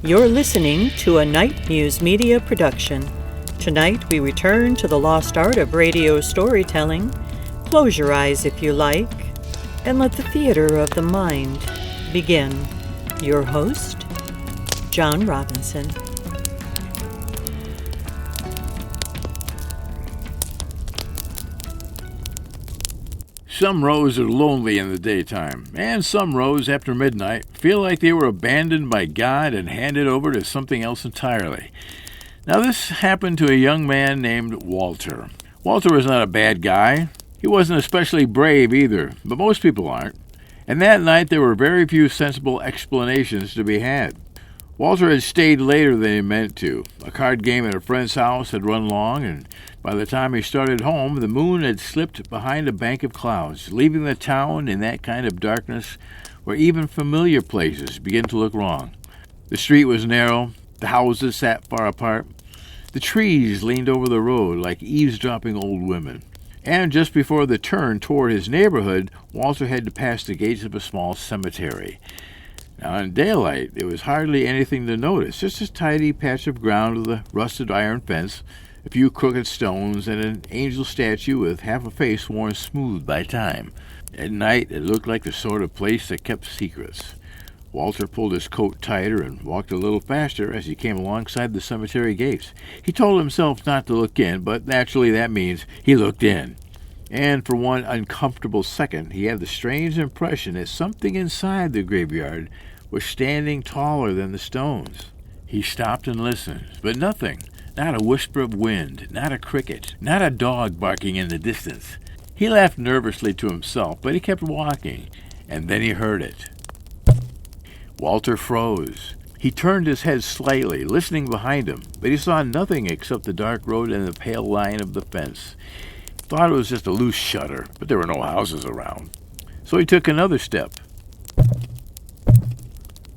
You're listening to a Nite Muse media production. Tonight we return to the lost art of radio storytelling. Close your eyes if you like, and let the theater of the mind begin. Your host, John Robinson. Some rows are lonely in the daytime, and some rows after midnight feel like they were abandoned by God and handed over to something else entirely. Now this happened to a young man named Walter. Walter was not a bad guy. He wasn't especially brave either, but most people aren't. And that night there were very few sensible explanations to be had. Walter had stayed later than he meant to. A card game at a friend's house had run long, and by the time he started home, the moon had slipped behind a bank of clouds, leaving the town in that kind of darkness where even familiar places begin to look wrong. The street was narrow, the houses sat far apart, the trees leaned over the road like eavesdropping old women. And just before the turn toward his neighborhood, Walter had to pass the gates of a small cemetery. Now, in daylight, there was hardly anything to notice, just a tidy patch of ground with a rusted iron fence, a few crooked stones, and an angel statue with half a face worn smooth by time. At night, it looked like the sort of place that kept secrets. Walter pulled his coat tighter and walked a little faster as he came alongside the cemetery gates. He told himself not to look in, but naturally that means he looked in. And for one uncomfortable second, he had the strange impression that something inside the graveyard was standing taller than the stones. He stopped and listened, but nothing. Not a whisper of wind, not a cricket, not a dog barking in the distance. He laughed nervously to himself, but he kept walking, and then he heard it. Walter froze. He turned his head slightly, listening behind him, but he saw nothing except the dark road and the pale line of the fence. Thought it was just a loose shutter, but there were no houses around. So he took another step.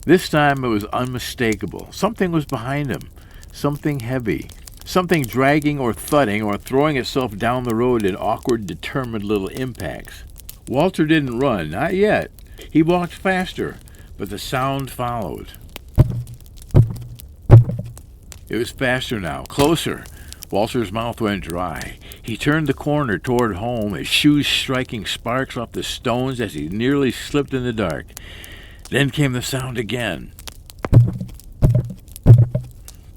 This time it was unmistakable. Something was behind him. Something heavy. Something dragging or thudding or throwing itself down the road in awkward, determined little impacts. Walter didn't run, not yet. He walked faster, but the sound followed. It was faster now, closer. Walter's mouth went dry. He turned the corner toward home, his shoes striking sparks off the stones as he nearly slipped in the dark. Then came the sound again.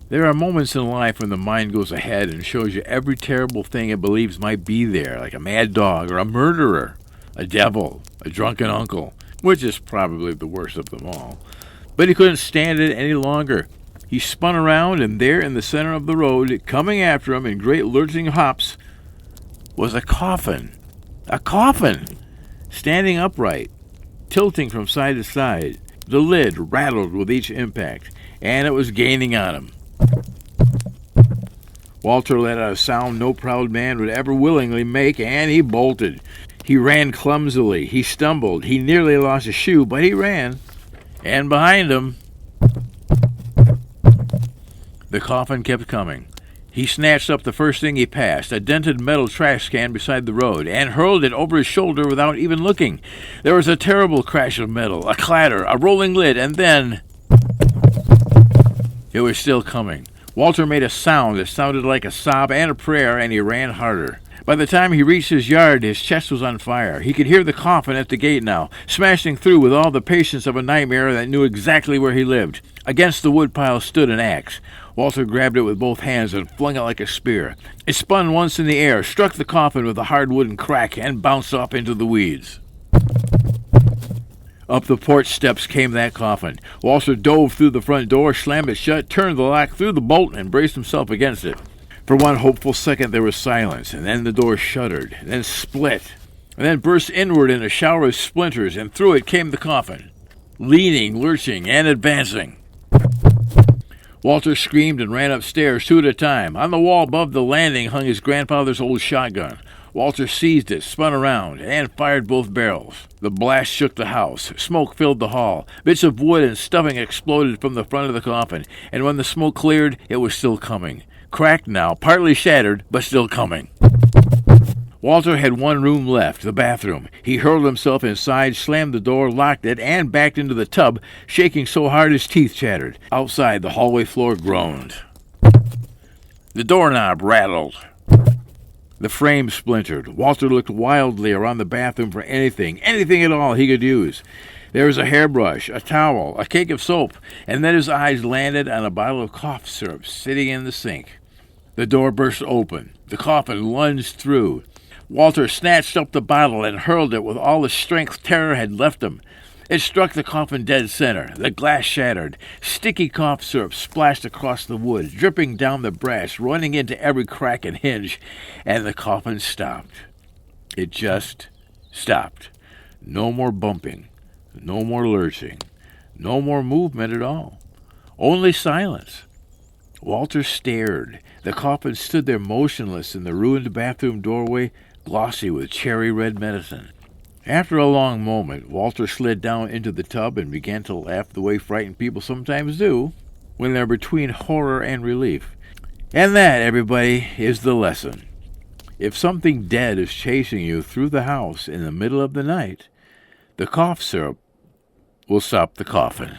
There are moments in life when the mind goes ahead and shows you every terrible thing it believes might be there, like a mad dog or a murderer, a devil, a drunken uncle, which is probably the worst of them all. But he couldn't stand it any longer. He spun around, and there in the center of the road, coming after him in great lurching hops, was a coffin. A coffin! Standing upright, tilting from side to side. The lid rattled with each impact, and it was gaining on him. Walter let out a sound no proud man would ever willingly make, and he bolted. He ran clumsily. He stumbled. He nearly lost a shoe, but he ran. And behind him, the coffin kept coming. He snatched up the first thing he passed, a dented metal trash can beside the road, and hurled it over his shoulder without even looking. There was a terrible crash of metal, a clatter, a rolling lid, and then it was still coming. Walter made a sound that sounded like a sob and a prayer, and he ran harder. By the time he reached his yard, his chest was on fire. He could hear the coffin at the gate now, smashing through with all the patience of a nightmare that knew exactly where he lived. Against the woodpile stood an axe. Walter grabbed it with both hands and flung it like a spear. It spun once in the air, struck the coffin with a hard wooden crack, and bounced off into the weeds. Up the porch steps came that coffin. Walter dove through the front door, slammed it shut, turned the lock, threw the bolt, and braced himself against it. For one hopeful second there was silence, and then the door shuddered, and then split, and then burst inward in a shower of splinters, and through it came the coffin, leaning, lurching, and advancing. Walter screamed and ran upstairs, two at a time. On the wall above the landing hung his grandfather's old shotgun. Walter seized it, spun around, and fired both barrels. The blast shook the house. Smoke filled the hall. Bits of wood and stuffing exploded from the front of the coffin, and when the smoke cleared, it was still coming. Cracked now, partly shattered, but still coming. Walter had one room left, the bathroom. He hurled himself inside, slammed the door, locked it, and backed into the tub, shaking so hard his teeth chattered. Outside, the hallway floor groaned. The doorknob rattled. The frame splintered. Walter looked wildly around the bathroom for anything at all he could use. There was a hairbrush, a towel, a cake of soap, and then his eyes landed on a bottle of cough syrup sitting in the sink. The door burst open. The coffin lunged through. Walter snatched up the bottle and hurled it with all the strength terror had left him. It struck the coffin dead center. The glass shattered. Sticky cough syrup splashed across the wood, dripping down the brass, running into every crack and hinge, and the coffin stopped. It just stopped. No more bumping. No more lurching. No more movement at all. Only silence. Walter stared. The coffin stood there motionless in the ruined bathroom doorway, glossy with cherry red medicine. After a long moment, Walter slid down into the tub and began to laugh the way frightened people sometimes do when they're between horror and relief. And that, everybody, is the lesson. If something dead is chasing you through the house in the middle of the night, the cough syrup will stop the coffin.